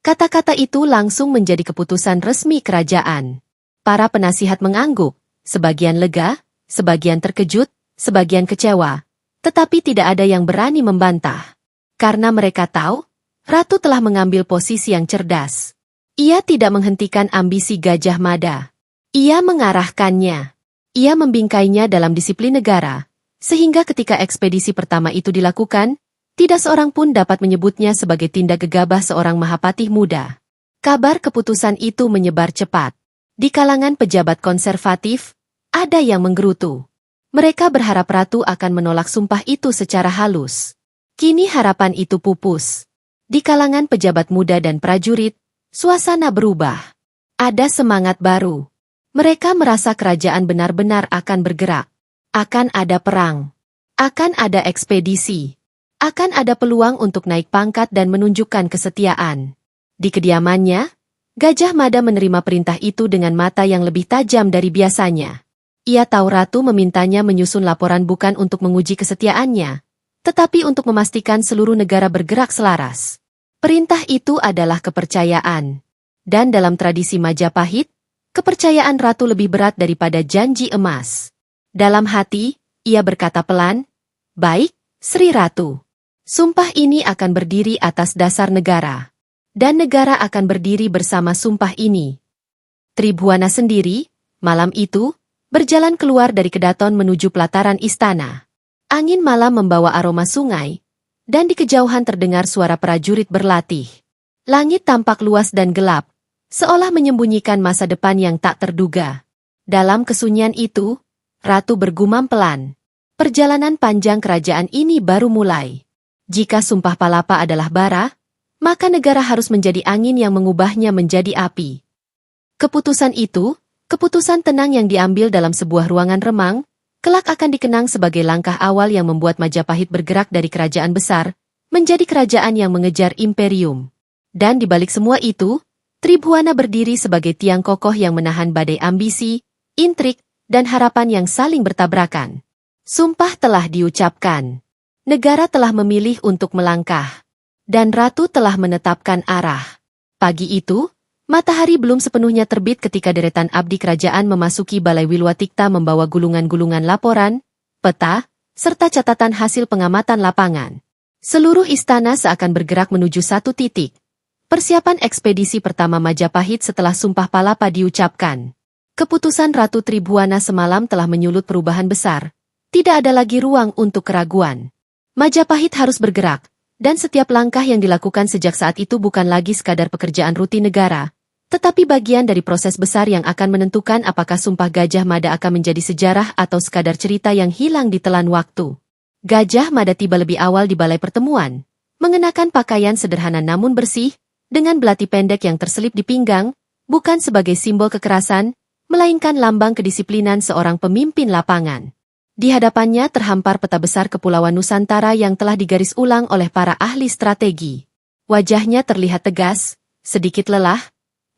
Kata-kata itu langsung menjadi keputusan resmi kerajaan. Para penasihat mengangguk, sebagian lega, sebagian terkejut, sebagian kecewa, tetapi tidak ada yang berani membantah. Karena mereka tahu, Ratu telah mengambil posisi yang cerdas. Ia tidak menghentikan ambisi Gajah Mada. Ia mengarahkannya. Ia membingkainya dalam disiplin negara, sehingga ketika ekspedisi pertama itu dilakukan, tidak seorang pun dapat menyebutnya sebagai tindak gegabah seorang Mahapatih muda. Kabar keputusan itu menyebar cepat. Di kalangan pejabat konservatif, ada yang menggerutu. Mereka berharap Ratu akan menolak sumpah itu secara halus. Kini harapan itu pupus. Di kalangan pejabat muda dan prajurit, suasana berubah. Ada semangat baru. Mereka merasa kerajaan benar-benar akan bergerak. Akan ada perang. Akan ada ekspedisi. Akan ada peluang untuk naik pangkat dan menunjukkan kesetiaan. Di kediamannya, Gajah Mada menerima perintah itu dengan mata yang lebih tajam dari biasanya. Ia tahu Ratu memintanya menyusun laporan bukan untuk menguji kesetiaannya, tetapi untuk memastikan seluruh negara bergerak selaras. Perintah itu adalah kepercayaan. Dan dalam tradisi Majapahit, kepercayaan ratu lebih berat daripada janji emas. Dalam hati, ia berkata pelan, "Baik, Sri Ratu. Sumpah ini akan berdiri atas dasar negara. Dan negara akan berdiri bersama sumpah ini." Tribhuwana sendiri, malam itu, berjalan keluar dari kedaton menuju pelataran istana. Angin malam membawa aroma sungai, dan di kejauhan terdengar suara prajurit berlatih. Langit tampak luas dan gelap, seolah menyembunyikan masa depan yang tak terduga. Dalam kesunyian itu, Ratu bergumam pelan, "Perjalanan panjang kerajaan ini baru mulai. Jika sumpah palapa adalah bara, maka negara harus menjadi angin yang mengubahnya menjadi api." Keputusan itu, keputusan tenang yang diambil dalam sebuah ruangan remang, kelak akan dikenang sebagai langkah awal yang membuat Majapahit bergerak dari kerajaan besar, menjadi kerajaan yang mengejar imperium. Dan di balik semua itu, Tribhuwana berdiri sebagai tiang kokoh yang menahan badai ambisi, intrik, dan harapan yang saling bertabrakan. Sumpah telah diucapkan. Negara telah memilih untuk melangkah. Dan Ratu telah menetapkan arah. Pagi itu, matahari belum sepenuhnya terbit ketika deretan abdi kerajaan memasuki Balai Wilwatikta membawa gulungan-gulungan laporan, peta, serta catatan hasil pengamatan lapangan. Seluruh istana seakan bergerak menuju satu titik. Persiapan ekspedisi pertama Majapahit setelah Sumpah Palapa diucapkan. Keputusan Ratu Tribhuwana semalam telah menyulut perubahan besar. Tidak ada lagi ruang untuk keraguan. Majapahit harus bergerak, dan setiap langkah yang dilakukan sejak saat itu bukan lagi sekadar pekerjaan rutin negara, tetapi bagian dari proses besar yang akan menentukan apakah Sumpah Gajah Mada akan menjadi sejarah atau sekadar cerita yang hilang ditelan waktu. Gajah Mada tiba lebih awal di balai pertemuan, mengenakan pakaian sederhana namun bersih, dengan belati pendek yang terselip di pinggang, bukan sebagai simbol kekerasan, melainkan lambang kedisiplinan seorang pemimpin lapangan. Di hadapannya terhampar peta besar Kepulauan Nusantara yang telah digaris ulang oleh para ahli strategi. Wajahnya terlihat tegas, sedikit lelah,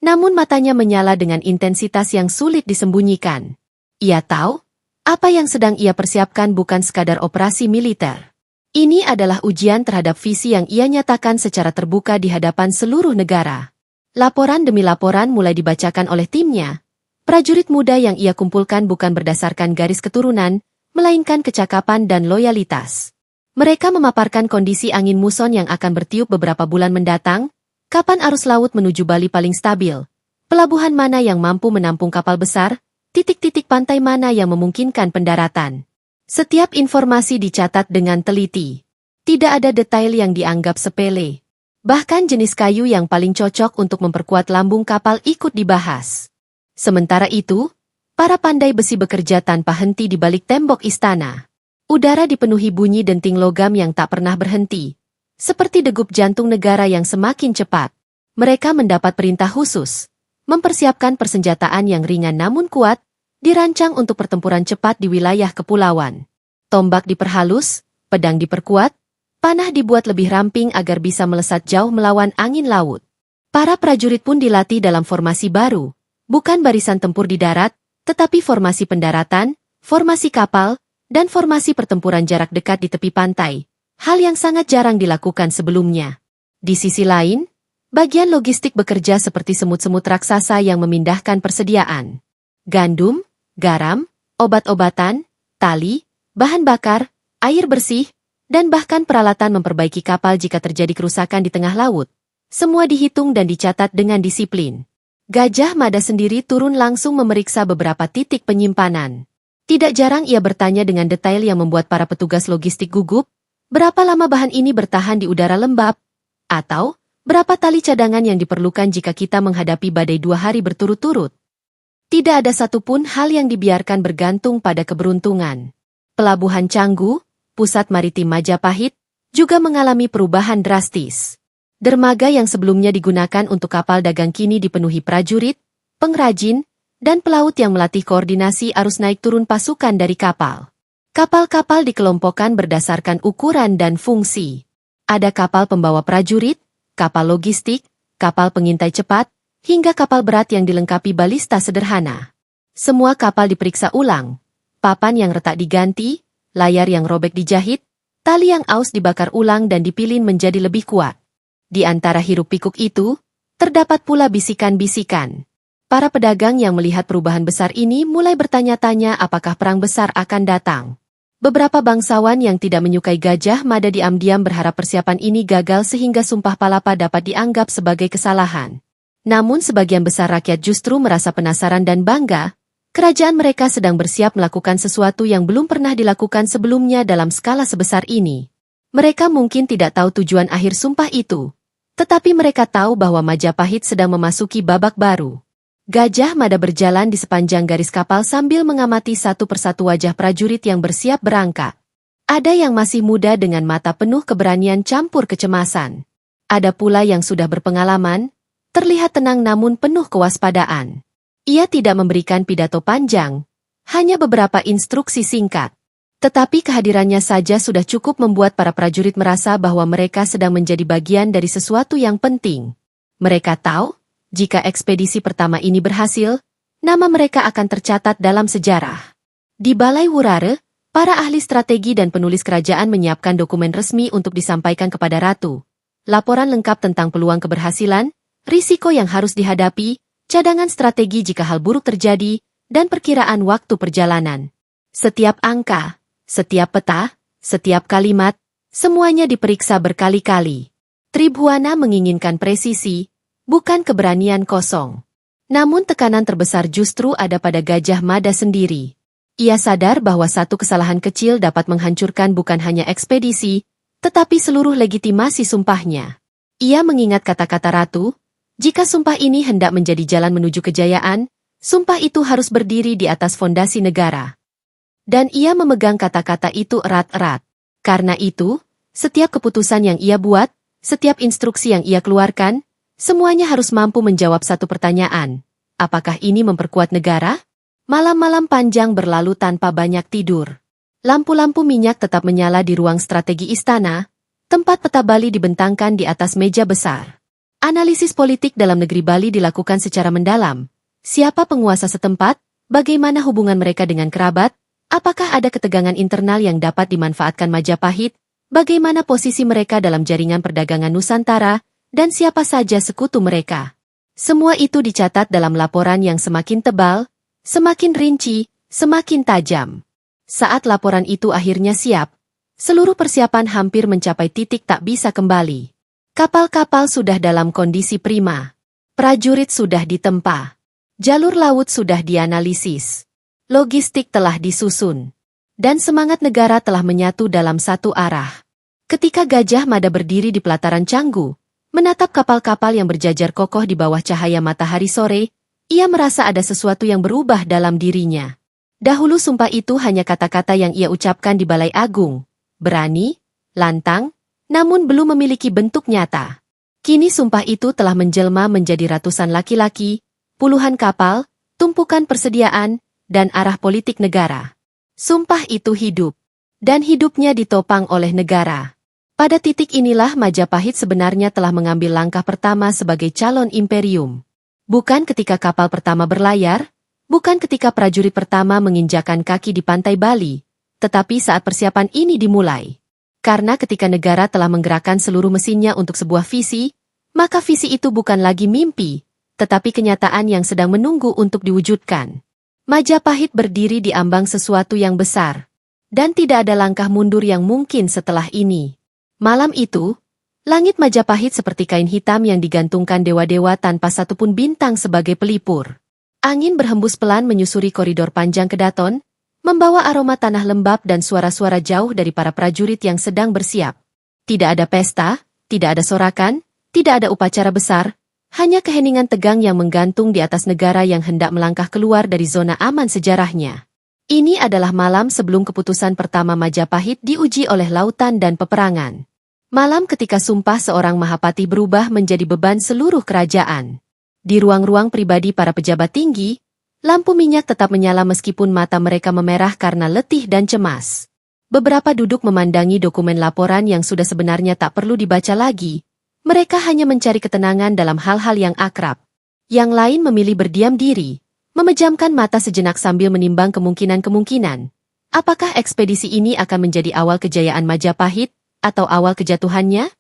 namun matanya menyala dengan intensitas yang sulit disembunyikan. Ia tahu, apa yang sedang ia persiapkan bukan sekadar operasi militer. Ini adalah ujian terhadap visi yang ia nyatakan secara terbuka di hadapan seluruh negara. Laporan demi laporan mulai dibacakan oleh timnya. Prajurit muda yang ia kumpulkan bukan berdasarkan garis keturunan, melainkan kecakapan dan loyalitas. Mereka memaparkan kondisi angin muson yang akan bertiup beberapa bulan mendatang, kapan arus laut menuju Bali paling stabil, pelabuhan mana yang mampu menampung kapal besar, titik-titik pantai mana yang memungkinkan pendaratan. Setiap informasi dicatat dengan teliti. Tidak ada detail yang dianggap sepele. Bahkan jenis kayu yang paling cocok untuk memperkuat lambung kapal ikut dibahas. Sementara itu, para pandai besi bekerja tanpa henti di balik tembok istana. Udara dipenuhi bunyi denting logam yang tak pernah berhenti. Seperti degup jantung negara yang semakin cepat. Mereka mendapat perintah khusus. Mempersiapkan persenjataan yang ringan namun kuat, dirancang untuk pertempuran cepat di wilayah kepulauan. Tombak diperhalus, pedang diperkuat, panah dibuat lebih ramping agar bisa melesat jauh melawan angin laut. Para prajurit pun dilatih dalam formasi baru, bukan barisan tempur di darat, tetapi formasi pendaratan, formasi kapal, dan formasi pertempuran jarak dekat di tepi pantai, hal yang sangat jarang dilakukan sebelumnya. Di sisi lain, bagian logistik bekerja seperti semut-semut raksasa yang memindahkan persediaan. Gandum, garam, obat-obatan, tali, bahan bakar, air bersih, dan bahkan peralatan memperbaiki kapal jika terjadi kerusakan di tengah laut. Semua dihitung dan dicatat dengan disiplin. Gajah Mada sendiri turun langsung memeriksa beberapa titik penyimpanan. Tidak jarang ia bertanya dengan detail yang membuat para petugas logistik gugup, berapa lama bahan ini bertahan di udara lembab, atau berapa tali cadangan yang diperlukan jika kita menghadapi badai 2 hari berturut-turut. Tidak ada satupun hal yang dibiarkan bergantung pada keberuntungan. Pelabuhan Canggu, pusat maritim Majapahit, juga mengalami perubahan drastis. Dermaga yang sebelumnya digunakan untuk kapal dagang kini dipenuhi prajurit, pengrajin, dan pelaut yang melatih koordinasi arus naik turun pasukan dari kapal. Kapal-kapal dikelompokkan berdasarkan ukuran dan fungsi. Ada kapal pembawa prajurit, kapal logistik, kapal pengintai cepat, hingga kapal berat yang dilengkapi balista sederhana. Semua kapal diperiksa ulang. Papan yang retak diganti, layar yang robek dijahit, tali yang aus dibakar ulang dan dipilin menjadi lebih kuat. Di antara hiruk-pikuk itu, Terdapat pula bisikan-bisikan. Para pedagang yang melihat perubahan besar ini mulai bertanya-tanya apakah perang besar akan datang. Beberapa bangsawan yang tidak menyukai Gajah Mada diam-diam berharap persiapan ini gagal sehingga Sumpah Palapa dapat dianggap sebagai kesalahan. Namun sebagian besar rakyat justru merasa penasaran dan bangga. Kerajaan mereka sedang bersiap melakukan sesuatu yang belum pernah dilakukan sebelumnya dalam skala sebesar ini. Mereka mungkin tidak tahu tujuan akhir sumpah itu. Tetapi mereka tahu bahwa Majapahit sedang memasuki babak baru. Gajah Mada berjalan di sepanjang garis kapal sambil mengamati satu persatu wajah prajurit yang bersiap berangkat. Ada yang masih muda dengan mata penuh keberanian campur kecemasan. Ada pula yang sudah berpengalaman, terlihat tenang namun penuh kewaspadaan. Ia tidak memberikan pidato panjang, hanya beberapa instruksi singkat. Tetapi kehadirannya saja sudah cukup membuat para prajurit merasa bahwa mereka sedang menjadi bagian dari sesuatu yang penting. Mereka tahu, jika ekspedisi pertama ini berhasil, nama mereka akan tercatat dalam sejarah. Di Balai Wurare, para ahli strategi dan penulis kerajaan menyiapkan dokumen resmi untuk disampaikan kepada Ratu. Laporan lengkap tentang peluang keberhasilan, risiko yang harus dihadapi, cadangan strategi jika hal buruk terjadi, dan perkiraan waktu perjalanan. Setiap angka, setiap peta, setiap kalimat, semuanya diperiksa berkali-kali. Tribhuwana menginginkan presisi, bukan keberanian kosong. Namun tekanan terbesar justru ada pada Gajah Mada sendiri. Ia sadar bahwa satu kesalahan kecil dapat menghancurkan bukan hanya ekspedisi, tetapi seluruh legitimasi sumpahnya. Ia mengingat kata-kata Ratu, jika sumpah ini hendak menjadi jalan menuju kejayaan, sumpah itu harus berdiri di atas fondasi negara. Dan ia memegang kata-kata itu erat-erat. Karena itu, setiap keputusan yang ia buat, setiap instruksi yang ia keluarkan, semuanya harus mampu menjawab satu pertanyaan. Apakah ini memperkuat negara? Malam-malam panjang berlalu tanpa banyak tidur. Lampu-lampu minyak tetap menyala di ruang strategi istana, tempat peta Bali dibentangkan di atas meja besar. Analisis politik dalam negeri Bali dilakukan secara mendalam. Siapa penguasa setempat? Bagaimana hubungan mereka dengan kerabat? Apakah ada ketegangan internal yang dapat dimanfaatkan Majapahit? Bagaimana posisi mereka dalam jaringan perdagangan Nusantara? Dan siapa saja sekutu mereka. Semua itu dicatat dalam laporan yang semakin tebal, semakin rinci, semakin tajam. Saat laporan itu akhirnya siap, seluruh persiapan hampir mencapai titik tak bisa kembali. Kapal-kapal sudah dalam kondisi prima. Prajurit sudah ditempa. Jalur laut sudah dianalisis. Logistik telah disusun. Dan semangat negara telah menyatu dalam satu arah. Ketika Gajah Mada berdiri di pelataran Canggu, menatap kapal-kapal yang berjajar kokoh di bawah cahaya matahari sore, ia merasa ada sesuatu yang berubah dalam dirinya. Dahulu sumpah itu hanya kata-kata yang ia ucapkan di Balai Agung, berani, lantang, namun belum memiliki bentuk nyata. Kini sumpah itu telah menjelma menjadi ratusan laki-laki, puluhan kapal, tumpukan persediaan, dan arah politik negara. Sumpah itu hidup, dan hidupnya ditopang oleh negara. Pada titik inilah Majapahit sebenarnya telah mengambil langkah pertama sebagai calon imperium. Bukan ketika kapal pertama berlayar, bukan ketika prajurit pertama menginjakan kaki di pantai Bali, tetapi saat persiapan ini dimulai. Karena ketika negara telah menggerakkan seluruh mesinnya untuk sebuah visi, maka visi itu bukan lagi mimpi, tetapi kenyataan yang sedang menunggu untuk diwujudkan. Majapahit berdiri di ambang sesuatu yang besar, dan tidak ada langkah mundur yang mungkin setelah ini. Malam itu, langit Majapahit seperti kain hitam yang digantungkan dewa-dewa tanpa satupun bintang sebagai pelipur. Angin berhembus pelan menyusuri koridor panjang kedaton, membawa aroma tanah lembab dan suara-suara jauh dari para prajurit yang sedang bersiap. Tidak ada pesta, tidak ada sorakan, tidak ada upacara besar, hanya keheningan tegang yang menggantung di atas negara yang hendak melangkah keluar dari zona aman sejarahnya. Ini adalah malam sebelum keputusan pertama Majapahit diuji oleh lautan dan peperangan. Malam ketika sumpah seorang Mahapati berubah menjadi beban seluruh kerajaan. Di ruang-ruang pribadi para pejabat tinggi, lampu minyak tetap menyala meskipun mata mereka memerah karena letih dan cemas. Beberapa duduk memandangi dokumen laporan yang sudah sebenarnya tak perlu dibaca lagi. Mereka hanya mencari ketenangan dalam hal-hal yang akrab. Yang lain memilih berdiam diri, memejamkan mata sejenak sambil menimbang kemungkinan-kemungkinan. Apakah ekspedisi ini akan menjadi awal kejayaan Majapahit? Atau awal kejatuhannya?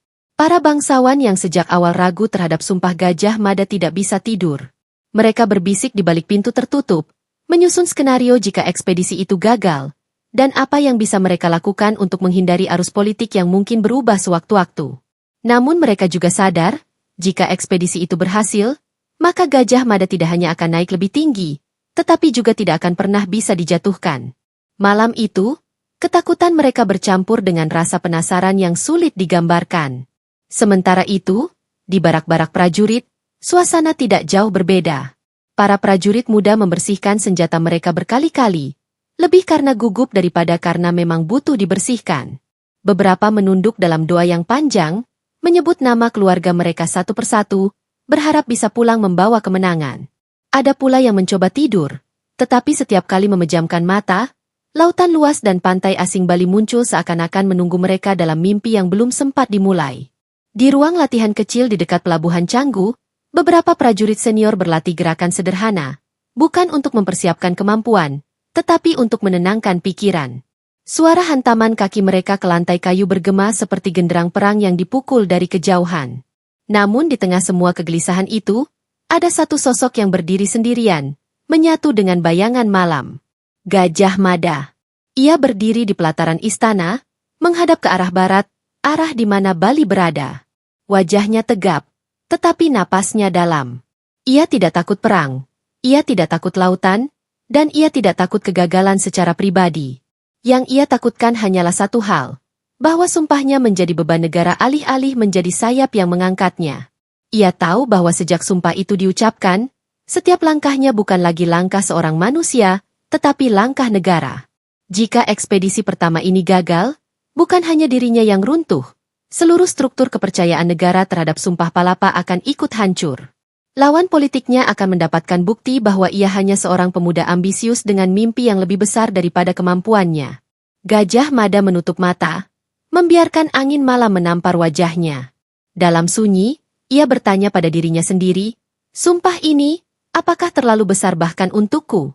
Para bangsawan yang sejak awal ragu terhadap sumpah Gajah Mada tidak bisa tidur. Mereka berbisik di balik pintu tertutup, menyusun skenario jika ekspedisi itu gagal, dan apa yang bisa mereka lakukan untuk menghindari arus politik yang mungkin berubah sewaktu-waktu. Namun mereka juga sadar, jika ekspedisi itu berhasil, maka Gajah Mada tidak hanya akan naik lebih tinggi, tetapi juga tidak akan pernah bisa dijatuhkan. Malam itu, ketakutan mereka bercampur dengan rasa penasaran yang sulit digambarkan. Sementara itu, di barak-barak prajurit, suasana tidak jauh berbeda. Para prajurit muda membersihkan senjata mereka berkali-kali, lebih karena gugup daripada karena memang butuh dibersihkan. Beberapa menunduk dalam doa yang panjang, menyebut nama keluarga mereka satu persatu, berharap bisa pulang membawa kemenangan. Ada pula yang mencoba tidur, tetapi setiap kali memejamkan mata, lautan luas dan pantai asing Bali muncul seakan-akan menunggu mereka dalam mimpi yang belum sempat dimulai. Di ruang latihan kecil di dekat pelabuhan Canggu, beberapa prajurit senior berlatih gerakan sederhana, bukan untuk mempersiapkan kemampuan, tetapi untuk menenangkan pikiran. Suara hantaman kaki mereka ke lantai kayu bergema seperti genderang perang yang dipukul dari kejauhan. Namun di tengah semua kegelisahan itu, ada satu sosok yang berdiri sendirian, menyatu dengan bayangan malam. Gajah Mada. Ia berdiri di pelataran istana, menghadap ke arah barat, arah di mana Bali berada. Wajahnya tegap, tetapi napasnya dalam. Ia tidak takut perang, ia tidak takut lautan, dan ia tidak takut kegagalan secara pribadi. Yang ia takutkan hanyalah satu hal, bahwa sumpahnya menjadi beban negara alih-alih menjadi sayap yang mengangkatnya. Ia tahu bahwa sejak sumpah itu diucapkan, setiap langkahnya bukan lagi langkah seorang manusia, tetapi langkah negara. Jika ekspedisi pertama ini gagal, bukan hanya dirinya yang runtuh, seluruh struktur kepercayaan negara terhadap Sumpah Palapa akan ikut hancur. Lawan politiknya akan mendapatkan bukti bahwa ia hanya seorang pemuda ambisius dengan mimpi yang lebih besar daripada kemampuannya. Gajah Mada menutup mata, membiarkan angin malam menampar wajahnya. Dalam sunyi, ia bertanya pada dirinya sendiri, sumpah ini, apakah terlalu besar bahkan untukku?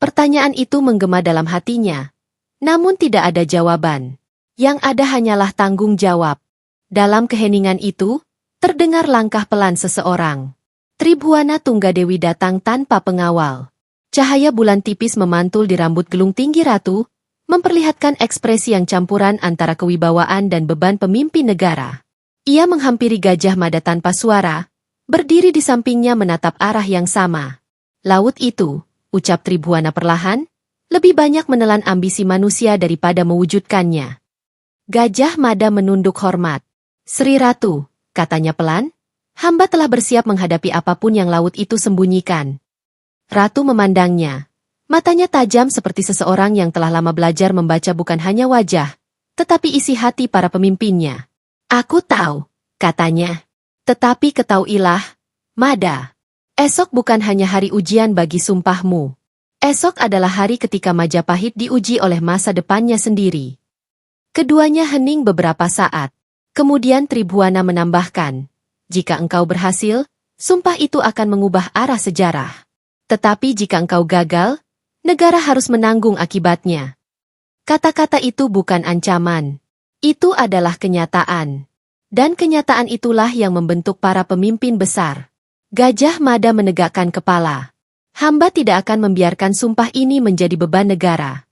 Pertanyaan itu menggema dalam hatinya, namun tidak ada jawaban. Yang ada hanyalah tanggung jawab. Dalam keheningan itu, terdengar langkah pelan seseorang. Tribhuwana Tunggadewi datang tanpa pengawal. Cahaya bulan tipis memantul di rambut gelung tinggi ratu, memperlihatkan ekspresi yang campuran antara kewibawaan dan beban pemimpin negara. Ia menghampiri Gajah Mada tanpa suara, berdiri di sampingnya menatap arah yang sama. Laut itu, ucap Tribhuwana perlahan, lebih banyak menelan ambisi manusia daripada mewujudkannya. Gajah Mada menunduk hormat. Sri Ratu, katanya pelan, hamba telah bersiap menghadapi apapun yang laut itu sembunyikan. Ratu memandangnya. Matanya tajam seperti seseorang yang telah lama belajar membaca bukan hanya wajah, tetapi isi hati para pemimpinnya. Aku tahu, katanya. Tetapi ketahuilah, Mada, esok bukan hanya hari ujian bagi sumpahmu. Esok adalah hari ketika Majapahit diuji oleh masa depannya sendiri. Keduanya hening beberapa saat. Kemudian Tribhuwana menambahkan, jika engkau berhasil, sumpah itu akan mengubah arah sejarah. Tetapi jika engkau gagal, negara harus menanggung akibatnya. Kata-kata itu bukan ancaman. Itu adalah kenyataan. Dan kenyataan itulah yang membentuk para pemimpin besar. Gajah Mada menegakkan kepala. Hamba tidak akan membiarkan sumpah ini menjadi beban negara.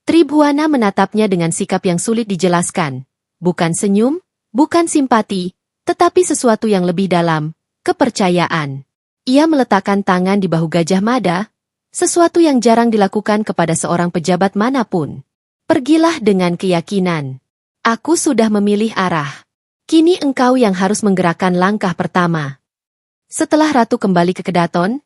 Tribhuwana menatapnya dengan sikap yang sulit dijelaskan. Bukan senyum, bukan simpati, tetapi sesuatu yang lebih dalam, kepercayaan. Ia meletakkan tangan di bahu Gajah Mada, sesuatu yang jarang dilakukan kepada seorang pejabat manapun. Pergilah dengan keyakinan. Aku sudah memilih arah. Kini engkau yang harus menggerakkan langkah pertama. Setelah Ratu kembali ke Kedaton,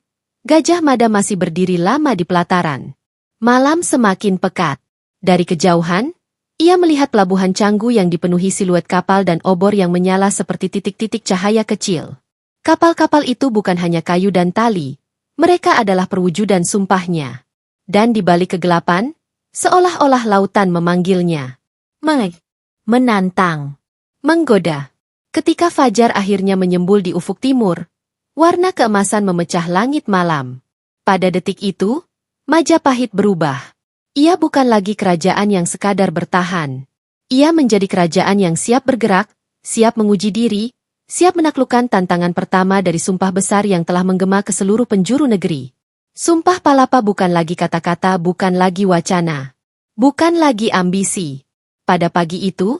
Gajah Mada masih berdiri lama di pelataran. Malam semakin pekat. Dari kejauhan, ia melihat pelabuhan Canggu yang dipenuhi siluet kapal dan obor yang menyala seperti titik-titik cahaya kecil. Kapal-kapal itu bukan hanya kayu dan tali, mereka adalah perwujudan sumpahnya. Dan di balik kegelapan, seolah-olah lautan memanggilnya. Menantang. Menggoda. Ketika fajar akhirnya menyembul di ufuk timur, warna keemasan memecah langit malam. Pada detik itu, Majapahit berubah. Ia bukan lagi kerajaan yang sekadar bertahan. Ia menjadi kerajaan yang siap bergerak, siap menguji diri, siap menaklukkan tantangan pertama dari sumpah besar yang telah menggema ke seluruh penjuru negeri. Sumpah Palapa bukan lagi kata-kata, bukan lagi wacana, bukan lagi ambisi. Pada pagi itu,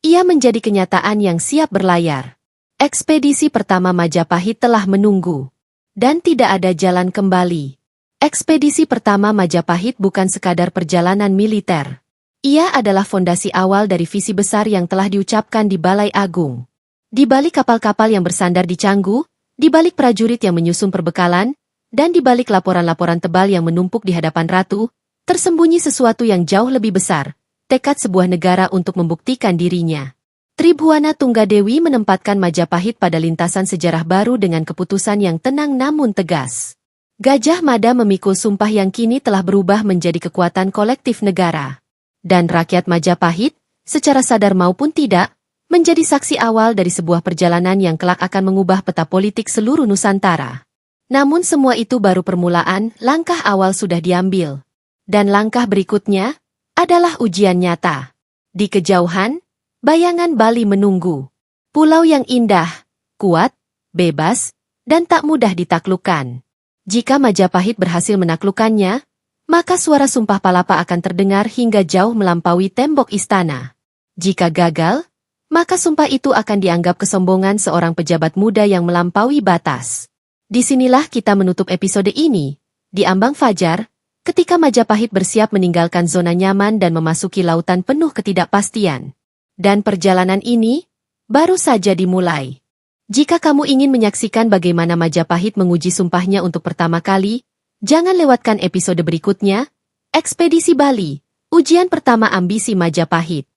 ia menjadi kenyataan yang siap berlayar. Ekspedisi pertama Majapahit telah menunggu. Dan tidak ada jalan kembali. Ekspedisi pertama Majapahit bukan sekadar perjalanan militer. Ia adalah fondasi awal dari visi besar yang telah diucapkan di Balai Agung. Di balik kapal-kapal yang bersandar di Canggu, di balik prajurit yang menyusun perbekalan, dan di balik laporan-laporan tebal yang menumpuk di hadapan ratu, tersembunyi sesuatu yang jauh lebih besar, tekad sebuah negara untuk membuktikan dirinya. Tribhuwana Tunggadewi menempatkan Majapahit pada lintasan sejarah baru dengan keputusan yang tenang namun tegas. Gajah Mada memikul sumpah yang kini telah berubah menjadi kekuatan kolektif negara. Dan rakyat Majapahit, secara sadar maupun tidak, menjadi saksi awal dari sebuah perjalanan yang kelak akan mengubah peta politik seluruh Nusantara. Namun semua itu baru permulaan, langkah awal sudah diambil. Dan langkah berikutnya adalah ujian nyata. Di kejauhan, bayangan Bali menunggu. Pulau yang indah, kuat, bebas, dan tak mudah ditaklukkan. Jika Majapahit berhasil menaklukkannya, maka suara sumpah Palapa akan terdengar hingga jauh melampaui tembok istana. Jika gagal, maka sumpah itu akan dianggap kesombongan seorang pejabat muda yang melampaui batas. Disinilah kita menutup episode ini, di ambang fajar, ketika Majapahit bersiap meninggalkan zona nyaman dan memasuki lautan penuh ketidakpastian. Dan perjalanan ini baru saja dimulai. Jika kamu ingin menyaksikan bagaimana Majapahit menguji sumpahnya untuk pertama kali, jangan lewatkan episode berikutnya, Ekspedisi Bali, ujian pertama ambisi Majapahit.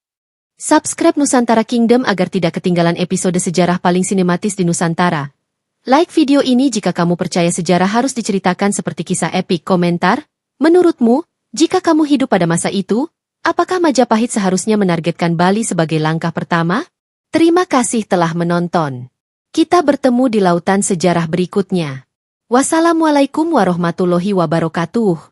Subscribe Nusantara Kingdom agar tidak ketinggalan episode sejarah paling sinematis di Nusantara. Like video ini jika kamu percaya sejarah harus diceritakan seperti kisah epik. Komentar, menurutmu, jika kamu hidup pada masa itu, apakah Majapahit seharusnya menargetkan Bali sebagai langkah pertama? Terima kasih telah menonton. Kita bertemu di lautan sejarah berikutnya. Wassalamualaikum warahmatullahi wabarakatuh.